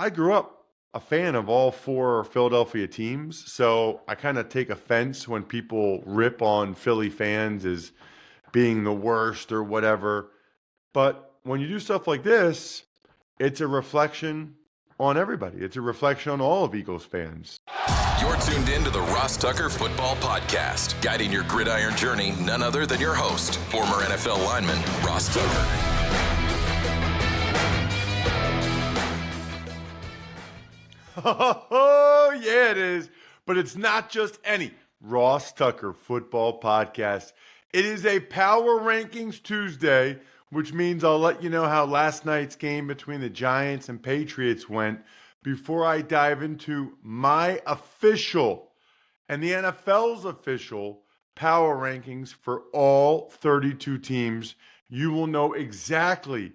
I grew up a fan of all four Philadelphia teams, so I kind of take offense when people rip on Philly fans as being the worst or whatever. But when you do stuff like this, it's a reflection on everybody. It's a reflection on all of Eagles fans. You're tuned in to the Ross Tucker Football Podcast, guiding your gridiron journey, none other than your host, former NFL lineman, Ross Tucker. Oh, yeah, it is. But it's not just any Ross Tucker Football Podcast. It is a Power Rankings Tuesday, which means I'll let you know how last night's game between the Giants and Patriots went before I dive into my official and the NFL's official power rankings for all 32 teams. You will know exactly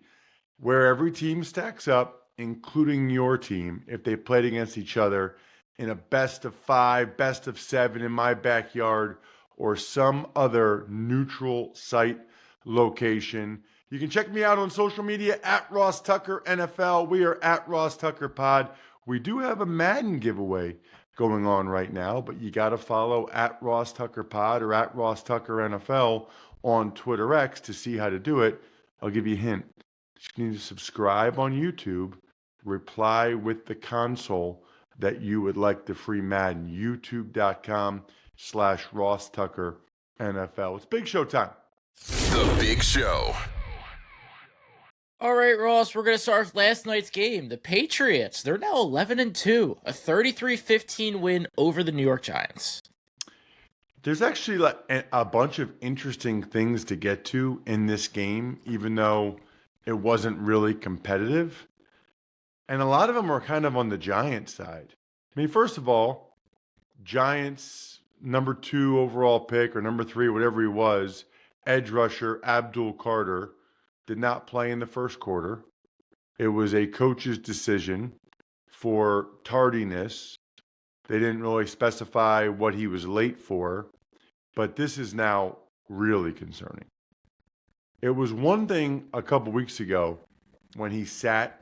where every team stacks up, including your team, if they played against each other in a best of 5, best of 7 in my backyard, or some other neutral site location. You can check me out on social media at Ross Tucker NFL. We are at Ross Tucker Pod. We do have a Madden giveaway going on right now, but you got to follow at Ross Tucker Pod or at Ross Tucker NFL on Twitter X to see how to do it. I'll give you a hint. You need to subscribe on YouTube, reply with the console that you would like the free Madden, youtube.com/Ross Tucker NFL. It's Big Show time. The Big Show. All right, Ross, we're going to start with last night's game. The Patriots, they're now 11-2, a 33-15 win over the New York Giants. There's actually like a bunch of interesting things to get to in this game, even though it wasn't really competitive. And a lot of them are kind of on the Giants side. I mean, first of all, Giants number 2 overall pick or number 3, whatever he was, edge rusher Abdul Carter, did not play in the first quarter. It was a coach's decision for tardiness. They didn't really specify what he was late for, but this is now really concerning. It was one thing a couple weeks ago when he sat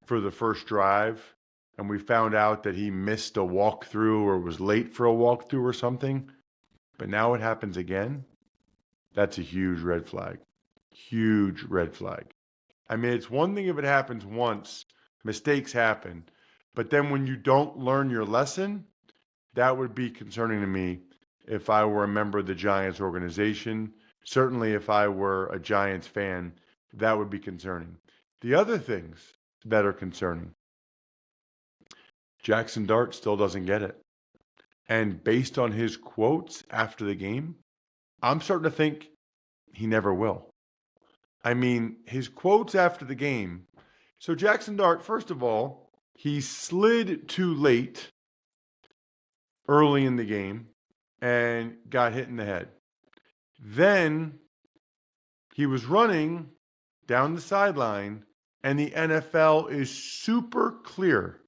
for the first drive and we found out that he missed a walkthrough or was late for a walkthrough or something, but now it happens again. That's a huge red flag. Huge red flag. I mean, it's one thing if it happens once, mistakes happen, but then when you don't learn your lesson, that would be concerning to me if I were a member of the Giants organization. Certainly if I were a Giants fan, that would be concerning. The other things that are concerning, Jackson Dart still doesn't get it. And based on his quotes after the game, I'm starting to think he never will. I mean, his quotes after the game. So Jackson Dart, first of all, he slid too late early in the game and got hit in the head. Then he was running down the sideline, and the NFL is super clear.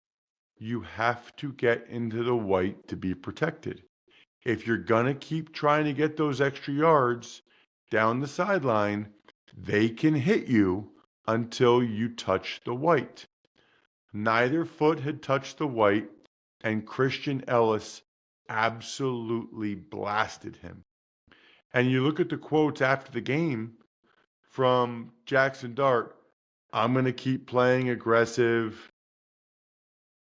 You have to get into the white to be protected. If you're going to keep trying to get those extra yards down the sideline, they can hit you until you touch the white. Neither foot had touched the white, and Christian Ellis absolutely blasted him. And you look at the quotes after the game from Jackson Dart, I'm going to keep playing aggressive.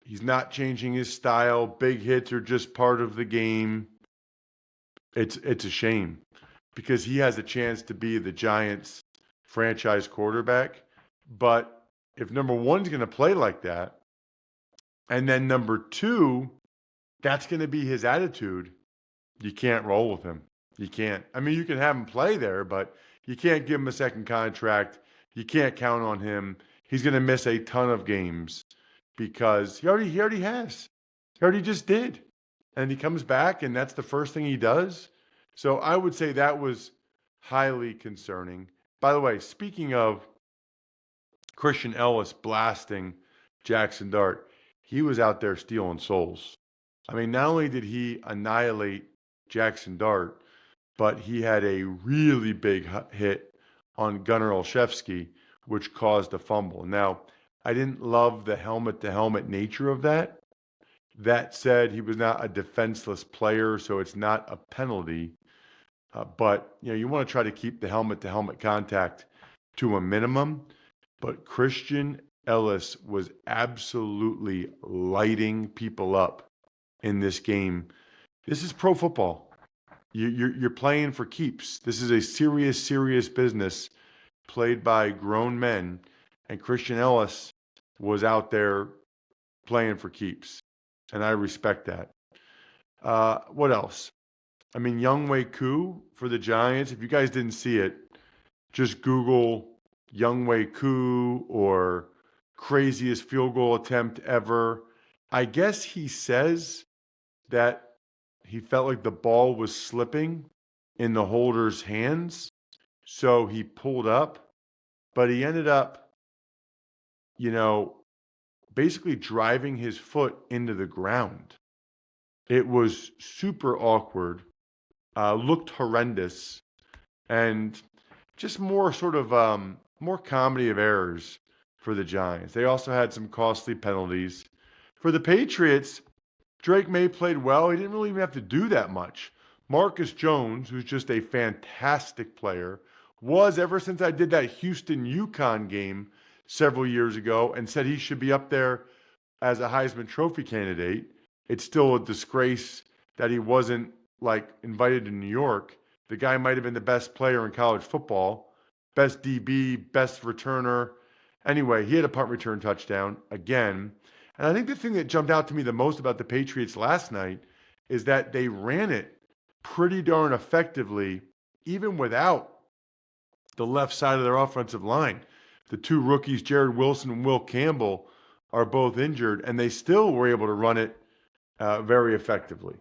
He's not changing his style. Big hits are just part of the game. It's a shame because he has a chance to be the Giants' franchise quarterback. But if number 1's going to play like that, and then number 2, that's going to be his attitude, you can't roll with him. You can't. I mean, you can have him play there, but you can't give him a second contract. You can't count on him. He's going to miss a ton of games because he already has. He already just did. And he comes back, and that's the first thing he does. So I would say that was highly concerning. By the way, speaking of Christian Ellis blasting Jackson Dart, he was out there stealing souls. I mean, not only did he annihilate Jackson Dart, but he had a really big hit on Gunnar Olszewski, which caused a fumble. Now, I didn't love the helmet-to-helmet nature of that. That said, he was not a defenseless player, so it's not a penalty. But you want to try to keep the helmet-to-helmet contact to a minimum. But Christian Ellis was absolutely lighting people up in this game. This is pro football. You're playing for keeps. This is a serious, serious business played by grown men, and Christian Ellis was out there playing for keeps, and I respect that. What else? I mean, Younghoe Koo for the Giants. If you guys didn't see it, just Google Younghoe Koo or craziest field goal attempt ever. I guess he says that he felt like the ball was slipping in the holder's hands, so he pulled up, but he ended up, basically driving his foot into the ground. It was super awkward, looked horrendous, and just more sort of more comedy of errors for the Giants. They also had some costly penalties. For the Patriots, Drake May played well. He didn't really even have to do that much. Marcus Jones, who's just a fantastic player, was, ever since I did that Houston-UConn game several years ago and said he should be up there as a Heisman Trophy candidate. It's still a disgrace that he wasn't invited to New York. The guy might have been the best player in college football, best DB, best returner. Anyway, he had a punt return touchdown again. And I think the thing that jumped out to me the most about the Patriots last night is that they ran it pretty darn effectively, even without the left side of their offensive line. The two rookies, Jared Wilson and Will Campbell, are both injured, and they still were able to run it very effectively.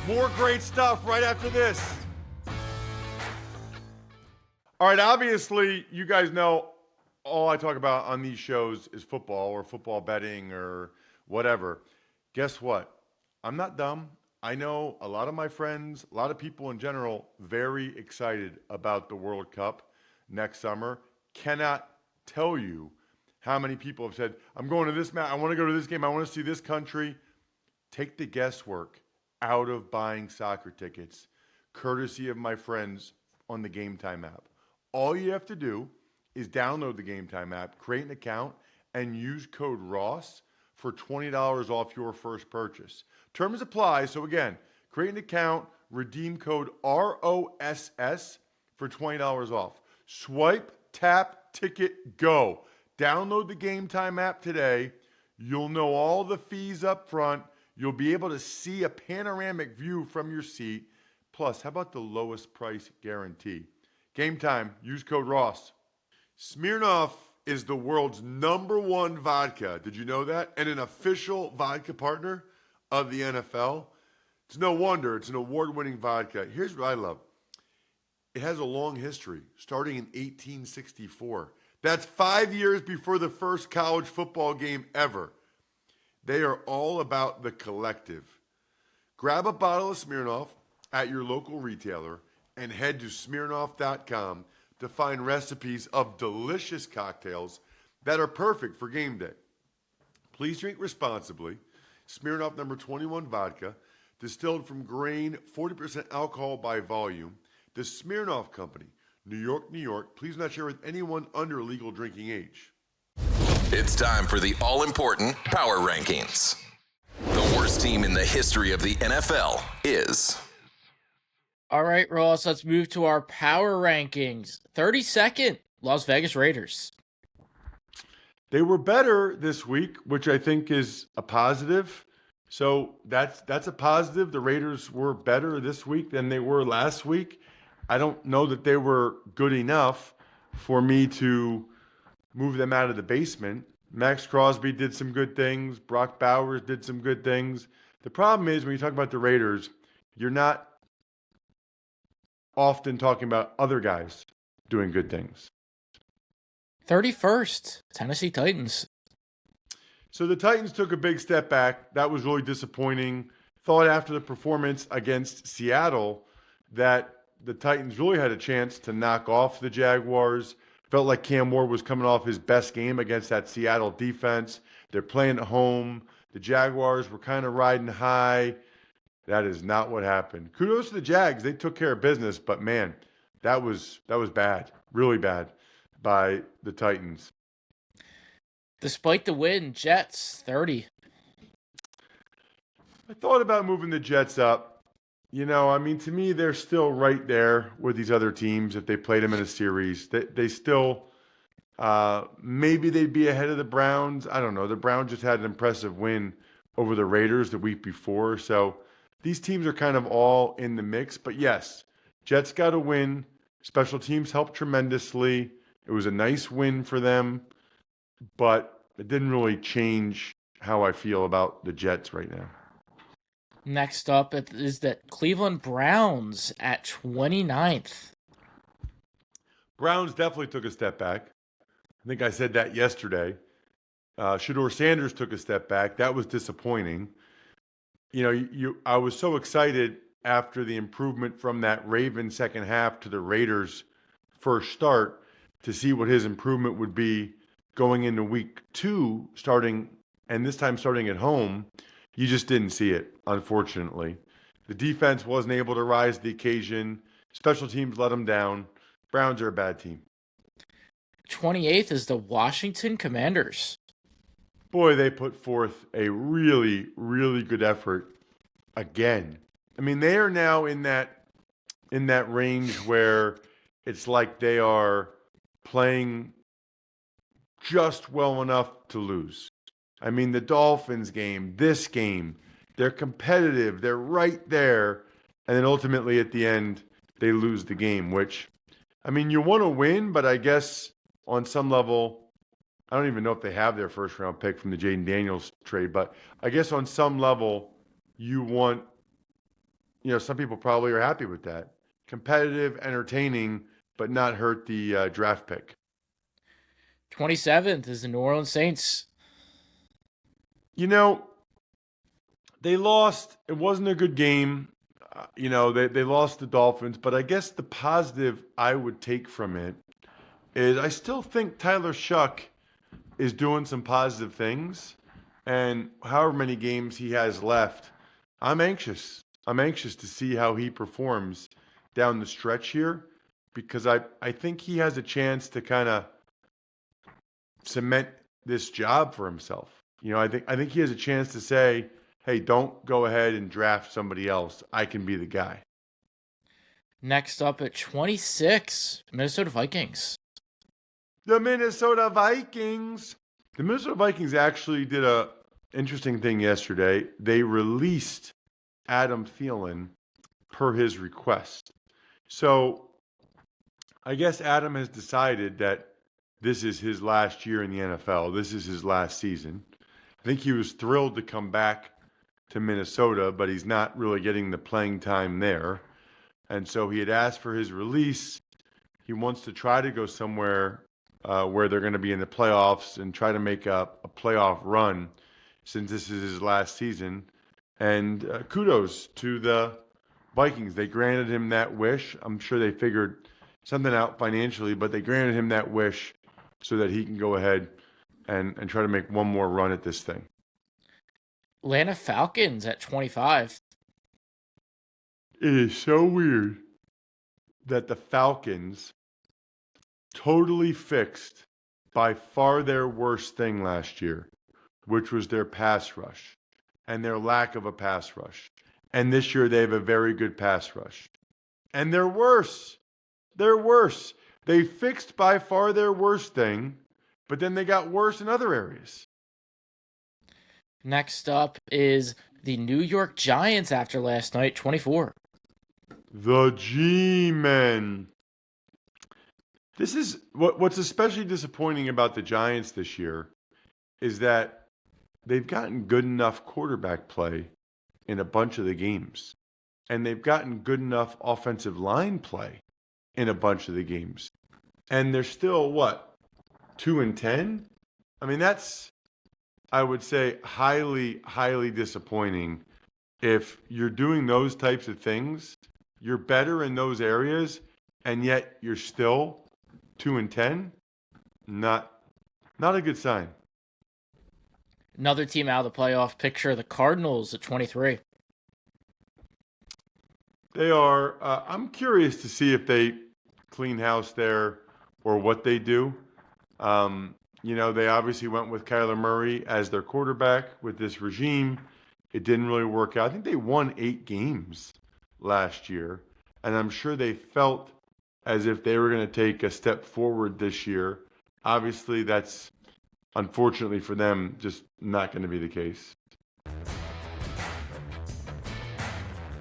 More great stuff right after this. All right, obviously, you guys know all I talk about on these shows is football or football betting or whatever. Guess what? I'm not dumb. I know a lot of my friends, a lot of people in general, very excited about the World Cup next summer. Cannot tell you how many people have said, I'm going to this match, I want to go to this game, I want to see this country. Take the guesswork out of buying soccer tickets, courtesy of my friends on the Game Time app. All you have to do is download the Game Time app, create an account, and use code ROSS for $20 off your first purchase. Terms apply. So again, create an account, redeem code ROSS for $20 off. Swipe, tap, ticket, go. Download the Game Time app today. You'll know all the fees up front. You'll be able to see a panoramic view from your seat. Plus, how about the lowest price guarantee? Game Time. Use code ROSS. Smirnoff is the world's #1 vodka. Did you know that? And an official vodka partner of the NFL. It's no wonder. It's an award-winning vodka. Here's what I love. It has a long history, starting in 1864. That's 5 years before the first college football game ever. They are all about the collective. Grab a bottle of Smirnoff at your local retailer and head to Smirnoff.com to find recipes of delicious cocktails that are perfect for game day. Please drink responsibly. Smirnoff number 21 vodka, distilled from grain, 40% alcohol by volume. The Smirnoff Company, New York, New York. Please not share with anyone under legal drinking age. It's time for the all-important Power Rankings. The worst team in the history of the NFL is... All right, Ross, let's move to our power rankings. 32nd, Las Vegas Raiders. They were better this week, which I think is a positive. So that's a positive. The Raiders were better this week than they were last week. I don't know that they were good enough for me to move them out of the basement. Max Crosby did some good things. Brock Bowers did some good things. The problem is when you talk about the Raiders, you're not often talking about other guys doing good things. 31st, Tennessee Titans. So the Titans took a big step back. That was really disappointing. Thought after the performance against Seattle that the Titans really had a chance to knock off the Jaguars. Felt like Cam Ward was coming off his best game against that Seattle defense. They're playing at home. The Jaguars were kind of riding high. That is not what happened. Kudos to the Jags. They took care of business, but man, that was bad. Really bad by the Titans. Despite the win, Jets 30. I thought about moving the Jets up. To me, they're still right there with these other teams if they played them in a series. They still, maybe they'd be ahead of the Browns. I don't know. The Browns just had an impressive win over the Raiders the week before. So these teams are kind of all in the mix. But yes, Jets got a win. Special teams helped tremendously. It was a nice win for them. But it didn't really change how I feel about the Jets right now. Next up is the Cleveland Browns at 29th. Browns definitely took a step back. I think I said that yesterday. Shedeur Sanders took a step back. That was disappointing. I was so excited after the improvement from that Ravens second half to the Raiders first start to see what his improvement would be going into week 2, and this time starting at home. You just didn't see it, unfortunately. The defense wasn't able to rise to the occasion. Special teams let them down. Browns are a bad team. 28th is the Washington Commanders. Boy, they put forth a really, really good effort again. I mean, they are now in that range where it's like they are playing just well enough to lose. I mean, the Dolphins game, this game, they're competitive. They're right there. And then ultimately at the end, they lose the game, which, I mean, you want to win, but I guess on some level, I don't even know if they have their first round pick from the Jaden Daniels trade, but I guess on some level, you want, some people probably are happy with that. Competitive, entertaining, but not hurt the draft pick. 27th is the New Orleans Saints. They lost. It wasn't a good game. They lost the Dolphins, but I guess the positive I would take from it is I still think Tyler Shuck is doing some positive things. And however many games he has left, I'm anxious. I'm anxious to see how he performs down the stretch here because I think he has a chance to kind of cement this job for himself. I think he has a chance to say, hey, don't go ahead and draft somebody else. I can be the guy. Next up at 26, Minnesota Vikings. The Minnesota Vikings. The Minnesota Vikings actually did a interesting thing yesterday. They released Adam Thielen per his request. So I guess Adam has decided that this is his last year in the NFL. This is his last season. I think he was thrilled to come back to Minnesota, but he's not really getting the playing time there. And so he had asked for his release. He wants to try to go somewhere where they're going to be in the playoffs and try to make a playoff run since this is his last season. And kudos to the Vikings. They granted him that wish. I'm sure they figured something out financially, but they granted him that wish so that he can go ahead and try to make one more run at this thing. Atlanta Falcons at 25. It is so weird that the Falcons totally fixed by far their worst thing last year, which was their pass rush and their lack of a pass rush. And this year they have a very good pass rush. And they're worse. They're worse. They fixed by far their worst thing, but then they got worse in other areas. Next up is the New York Giants after last night, 24. The G-Men. This is what's especially disappointing about the Giants this year is that they've gotten good enough quarterback play in a bunch of the games. And they've gotten good enough offensive line play in a bunch of the games. And they're still, 2-10? I mean, that's, I would say, highly, highly disappointing if you're doing those types of things you're better in those areas, and yet you're still 2-10, not a good sign. Another team out of the playoff picture, the Cardinals at 23. They are. I'm curious to see if they clean house there or what they do. They obviously went with Kyler Murray as their quarterback with this regime. It didn't really work out. I think they won 8 games last year, and I'm sure they felt as if they were going to take a step forward this year. Obviously, that's unfortunately for them just not going to be the case.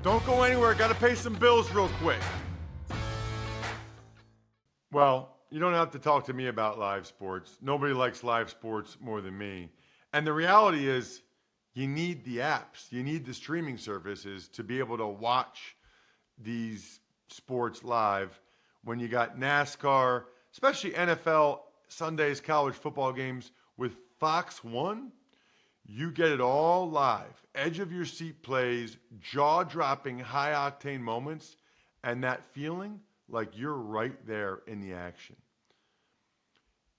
Don't go anywhere. Got to pay some bills real quick. Well, you don't have to talk to me about live sports. Nobody likes live sports more than me. And the reality is, you need the apps. You need the streaming services to be able to watch these sports live. When you got NASCAR, especially NFL, Sundays, college football games with Fox 1, you get it all live. Edge of your seat plays, jaw-dropping, high-octane moments, and that feeling like you're right there in the action.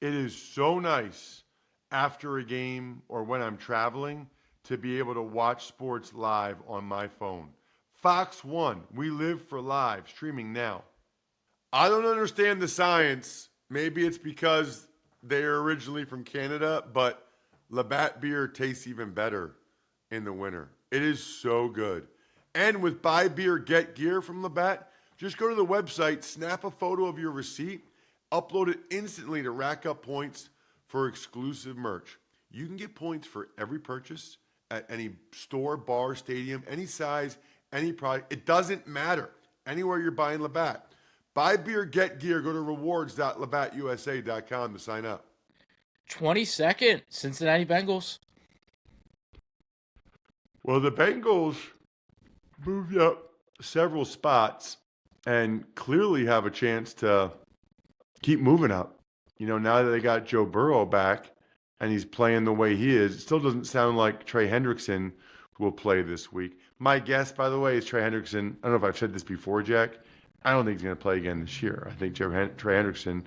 It is so nice after a game or when I'm traveling to be able to watch sports live on my phone. Fox 1, we live for live, streaming now. I don't understand the science. Maybe it's because they're originally from Canada, but Labatt beer tastes even better in the winter. It is so good. And with Buy Beer, Get Gear from Labatt, just go to the website, snap a photo of your receipt, upload it instantly to rack up points for exclusive merch. You can get points for every purchase at any store, bar, stadium, any size, any product. It doesn't matter. Anywhere you're buying Labatt. Buy Beer, Get Gear. Go to rewards.labattusa.com to sign up. 22nd, Cincinnati Bengals. Well, the Bengals moved up several spots and clearly have a chance to keep moving up. Now that they got Joe Burrow back and he's playing the way he is, it still doesn't sound like Trey Hendrickson will play this week. My guess, by the way, is Trey Hendrickson. I don't know if I've said this before, Jack. I don't think he's going to play again this year. I think Trey Hendrickson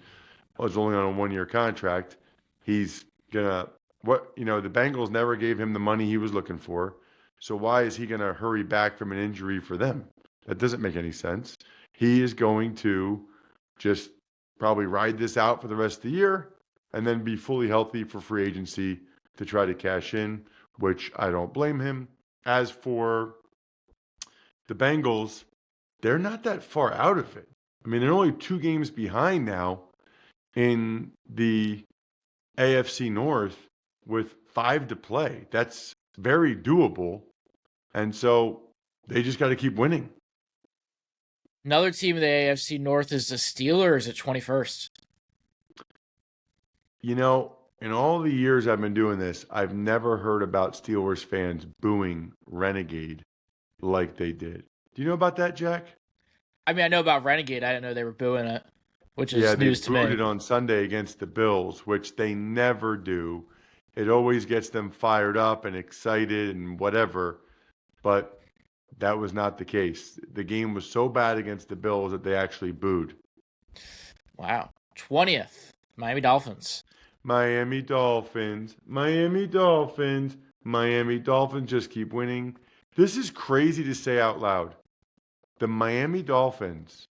was only on a 1-year contract. He's going to, the Bengals never gave him the money he was looking for. So why is he going to hurry back from an injury for them? That doesn't make any sense. He is going to just probably ride this out for the rest of the year and then be fully healthy for free agency to try to cash in, which I don't blame him. As for the Bengals, they're not that far out of it. I mean, they're only 2 games behind now in the AFC North with 5 to play. That's very doable. And so they just got to keep winning. Another team in the AFC North is the Steelers at 21st. In all the years I've been doing this, I've never heard about Steelers fans booing Renegade like they did. Do you know about that, Jack? I mean, I know about Renegade. I didn't know they were booing it, which is news to me. Yeah, they booed it on Sunday against the Bills, which they never do. It always gets them fired up and excited and whatever, but that was not the case. The game was so bad against the Bills that they actually booed. Wow. 20th, Miami Dolphins. Miami Dolphins. Miami Dolphins. Miami Dolphins just keep winning. This is crazy to say out loud. The Miami Dolphins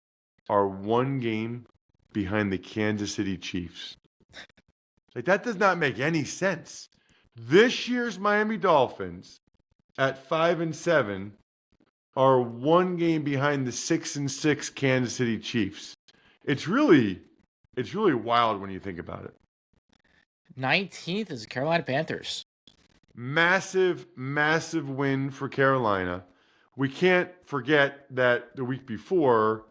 are 1 game behind the Kansas City Chiefs. That does not make any sense. This year's Miami Dolphins at 5-7 are 1 game behind the 6-6 Kansas City Chiefs. It's really wild when you think about it. 19th is the Carolina Panthers. Massive, massive win for Carolina. We can't forget that the week before,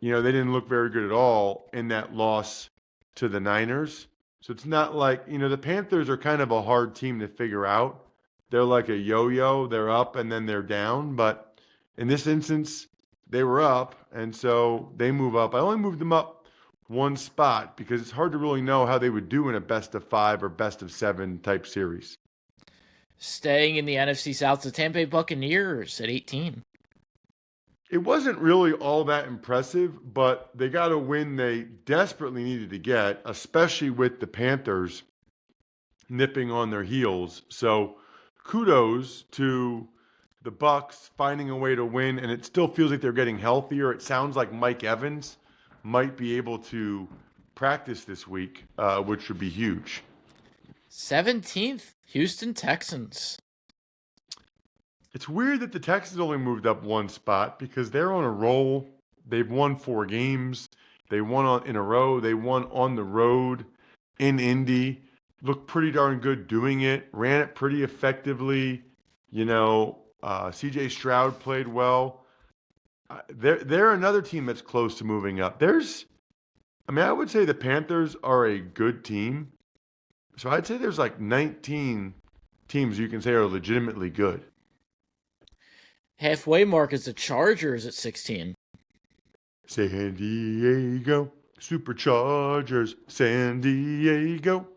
they didn't look very good at all in that loss to the Niners. So it's not like, the Panthers are kind of a hard team to figure out. They're like a yo-yo. They're up and then they're down. But in this instance, they were up, and so they move up. I only moved them up 1 spot because it's hard to really know how they would do in a best-of-5 or best-of-7 type series. Staying in the NFC South, the Tampa Bay Buccaneers at 18. It wasn't really all that impressive, but they got a win they desperately needed to get, especially with the Panthers nipping on their heels. So kudos to the Bucks finding a way to win, and it still feels like they're getting healthier. It sounds like Mike Evans might be able to practice this week, which would be huge. 17th, Houston Texans. It's weird that the Texans only moved up one spot because they're on a roll. They've won 4 games. They won in a row. They won on the road in Indy. Looked pretty darn good doing it. Ran it pretty effectively. C.J. Stroud played well. They're another team that's close to moving up. I would say the Panthers are a good team. So I'd say there's like 19 teams you can say are legitimately good. Halfway mark is the Chargers at 16. San Diego Superchargers, San Diego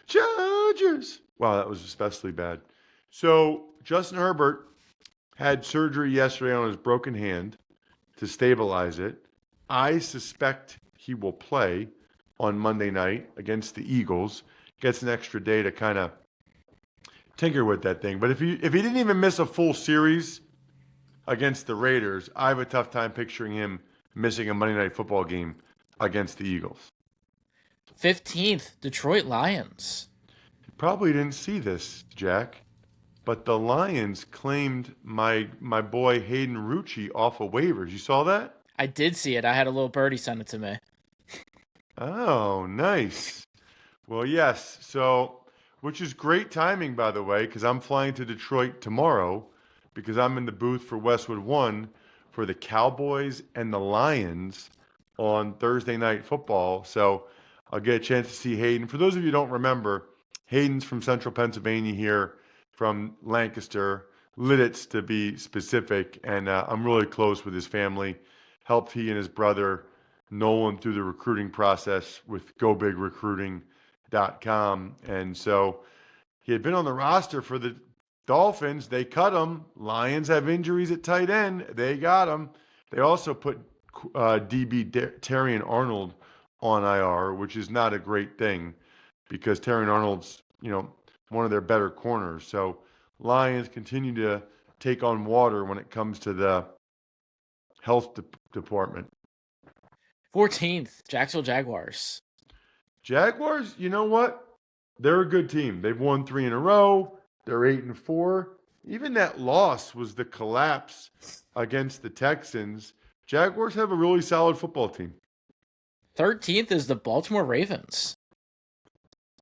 Chargers. Wow, that was especially bad. So Justin Herbert had surgery yesterday on his broken hand to stabilize it. I suspect he will play on Monday night against the Eagles. Gets an extra day to kind of tinker with that thing. But if he didn't even miss a full series against the Raiders, I have a tough time picturing him missing a Monday Night Football game against the Eagles. 15th, Detroit Lions. You probably didn't see this, Jack, but the Lions claimed my boy Hayden Rucci off of waivers. You saw that? I did see it. I had a little birdie send it to me. Oh, nice. Well, yes. So, which is great timing, by the way, because I'm flying to Detroit tomorrow because I'm in the booth for Westwood One for the Cowboys and the Lions on Thursday Night Football. So I'll get a chance to see Hayden. For those of you who don't remember, Hayden's from Central Pennsylvania here, from Lancaster, Lidditz to be specific, and I'm really close with his family. Helped he and his brother Nolan through the recruiting process with GoBigRecruiting.com. And so he had been on the roster for the Dolphins. They cut him. Lions have injuries at tight end. They got him. They also put DB Terrion Arnold on IR, which is not a great thing because Terrion Arnold's, one of their better corners. So Lions continue to take on water when it comes to the health department. 14th, Jacksonville Jaguars. Jaguars, you know what? They're a good team. They've won 3 in a row. They're 8-4. Even that loss was the collapse against the Texans. Jaguars have a really solid football team. 13th is the Baltimore Ravens.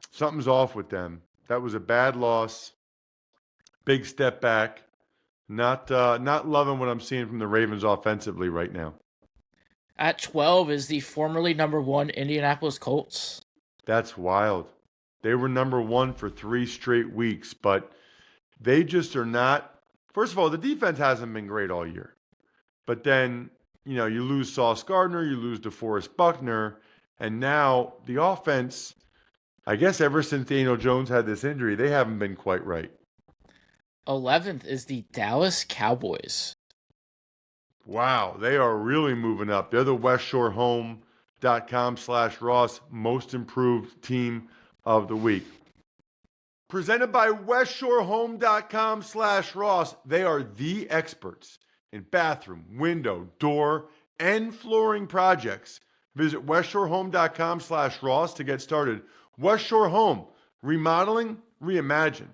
Something's off with them. That was a bad loss. Big step back. Not loving what I'm seeing from the Ravens offensively right now. At 12 is the formerly number 1 Indianapolis Colts. That's wild. They were number 1 for 3 straight weeks, but they just are not. First of all, the defense hasn't been great all year. But then, you lose Sauce Gardner, you lose DeForest Buckner, and now the offense, I guess ever since Daniel Jones had this injury, they haven't been quite right. 11th is the Dallas Cowboys. Wow, they are really moving up. They're the WestShoreHome.com/Ross most improved team of the week. Presented by WestShoreHome.com/Ross. They are the experts in bathroom, window, door, and flooring projects. Visit WestShoreHome.com/Ross to get started. West Shore Home, remodeling, reimagined.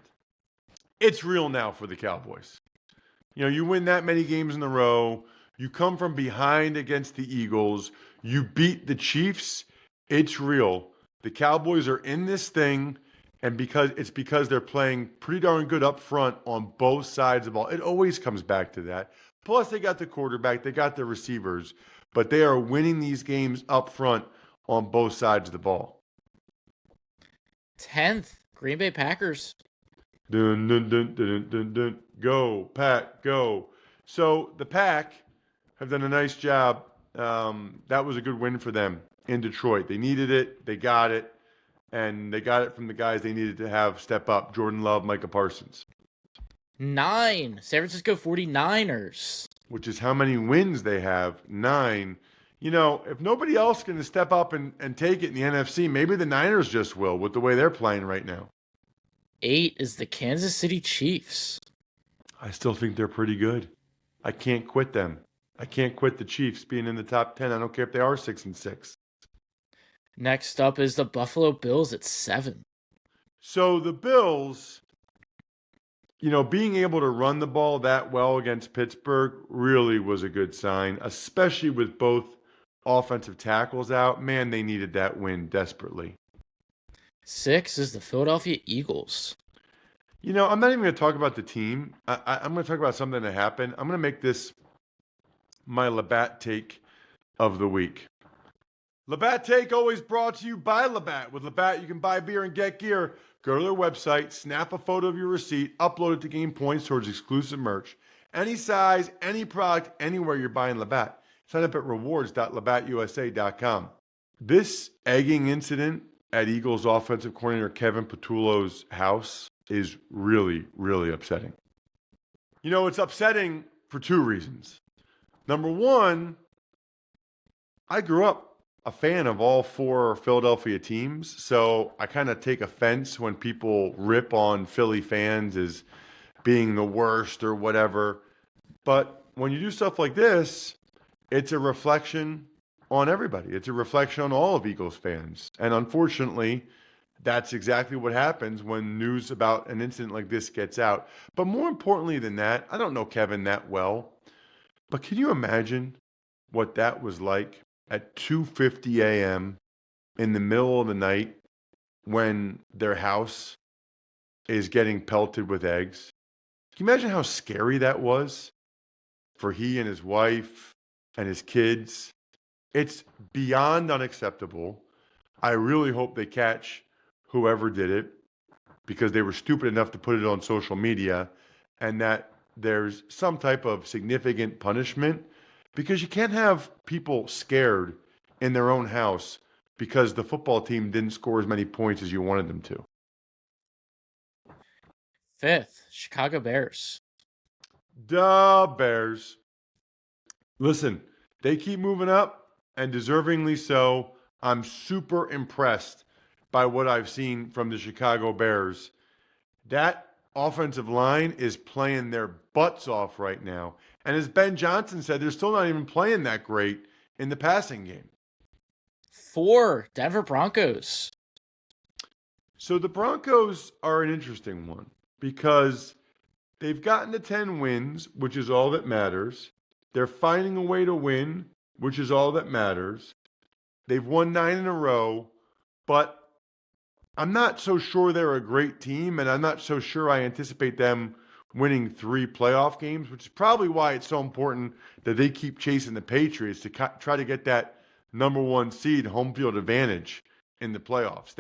It's real now for the Cowboys. You win that many games in a row. You come from behind against the Eagles. You beat the Chiefs. It's real. The Cowboys are in this thing, and because they're playing pretty darn good up front on both sides of the ball. It always comes back to that. Plus, they got the quarterback. They got the receivers. But they are winning these games up front on both sides of the ball. 10th, Green Bay Packers. Dun, dun, dun, dun, dun, dun. Go, Pack, go. So the Pack have done a nice job. That was a good win for them in Detroit. They needed it. They got it. And they got it from the guys they needed to have step up. Jordan Love, Micah Parsons. 9, San Francisco 49ers. which is how many wins they have, 9. If nobody else can step up and take it in the NFC, maybe the Niners just will with the way they're playing right now. 8 is the Kansas City Chiefs. I still think they're pretty good. I can't quit them. I can't quit the Chiefs being in the top 10. I don't care if they are 6-6. Next up is the Buffalo Bills at 7. So the Bills, being able to run the ball that well against Pittsburgh really was a good sign, especially with both offensive tackles out. Man, they needed that win desperately. 6 is the Philadelphia Eagles. I'm not even going to talk about the team. I'm going to talk about something that happened. I'm going to make this my Labatt take of the week. Labatt Take always brought to you by Labatt. With Labatt, you can buy beer and get gear. Go to their website, snap a photo of your receipt, upload it to gain points towards exclusive merch. Any size, any product, anywhere you're buying Labatt. Sign up at rewards.labattusa.com. This egging incident at Eagles offensive coordinator Kevin Patullo's house is really, really upsetting. It's upsetting for 2 reasons. Number one, I grew up a fan of all 4 Philadelphia teams, so I kind of take offense when people rip on Philly fans as being the worst or whatever. But when you do stuff like this, it's a reflection on everybody. It's a reflection on all of Eagles fans. And unfortunately, that's exactly what happens when news about an incident like this gets out. But more importantly than that, I don't know Kevin that well, but can you imagine what that was like at 2:50 a.m. in the middle of the night when their house is getting pelted with eggs? Can you imagine how scary that was for he and his wife and his kids? It's beyond unacceptable. I really hope they catch whoever did it because they were stupid enough to put it on social media, and that there's some type of significant punishment, because you can't have people scared in their own house because the football team didn't score as many points as you wanted them to. 5th, Chicago Bears. The Bears. Listen, they keep moving up, and deservingly so. I'm super impressed by what I've seen from the Chicago Bears. That offensive line is playing their butts off right now. And as Ben Johnson said, they're still not even playing that great in the passing game. 4, Denver Broncos. So the Broncos are an interesting one because they've gotten to 10 wins, which is all that matters. They're finding a way to win, which is all that matters. They've won 9 in a row, but I'm not so sure they're a great team, and I'm not so sure I anticipate them winning 3 playoff games, which is probably why it's so important that they keep chasing the Patriots to try to get that number 1 seed home field advantage in the playoffs.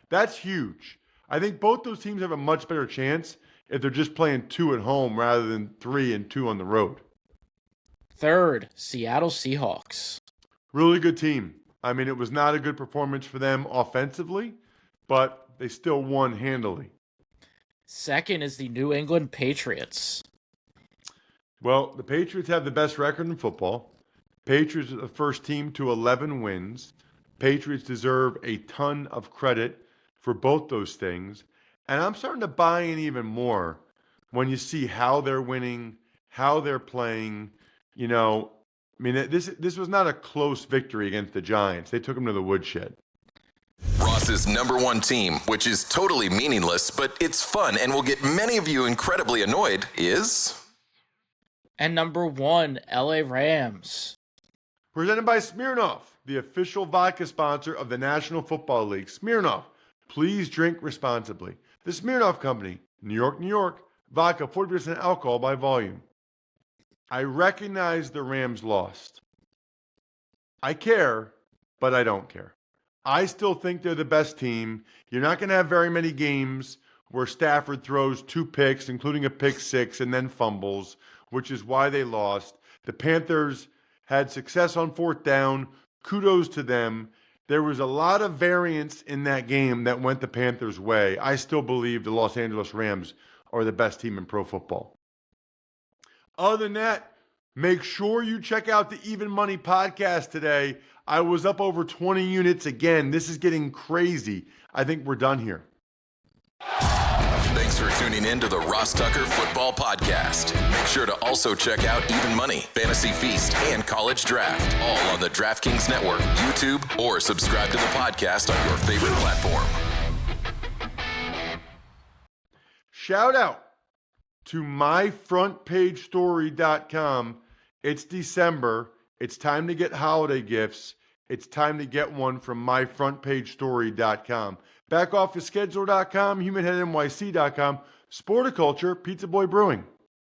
That's huge. I think both those teams have a much better chance if they're just playing 2 at home rather than 3 and 2 on the road. 3rd, Seattle Seahawks. Really good team. I mean, it was not a good performance for them offensively, but they still won handily. 2nd is the New England Patriots. Well, the Patriots have the best record in football. Patriots are the first team to 11 wins. Patriots deserve a ton of credit for both those things. And I'm starting to buy in even more when you see how they're winning, how they're playing. This was not a close victory against the Giants. They took them to the woodshed. Ross's number 1 team, which is totally meaningless, but it's fun and will get many of you incredibly annoyed, is... And number 1, LA Rams. Presented by Smirnoff, the official vodka sponsor of the National Football League. Smirnoff, please drink responsibly. The Smirnoff Company, New York, New York. Vodka, 40% alcohol by volume. I recognize the Rams lost. I care, but I don't care. I still think they're the best team. You're not going to have very many games where Stafford throws 2 picks, including a pick 6, and then fumbles, which is why they lost. The Panthers had success on 4th down. Kudos to them. There was a lot of variance in that game that went the Panthers' way. I still believe the Los Angeles Rams are the best team in pro football. Other than that, Make sure you check out the Even Money podcast today. I was up over 20 units again. This is getting crazy. I think we're done here. Thanks for tuning in to the Ross Tucker Football Podcast. Make sure to also check out Even Money, Fantasy Feast, and College Draft, all on the DraftKings Network, YouTube, or subscribe to the podcast on your favorite platform. Shout out to myfrontpagestory.com. It's December. It's time to get holiday gifts. It's time to get one from myfrontpagestory.com. Backofficescheduler.com, humanheadnyc.com, Sporticulture, Pizza Boy Brewing.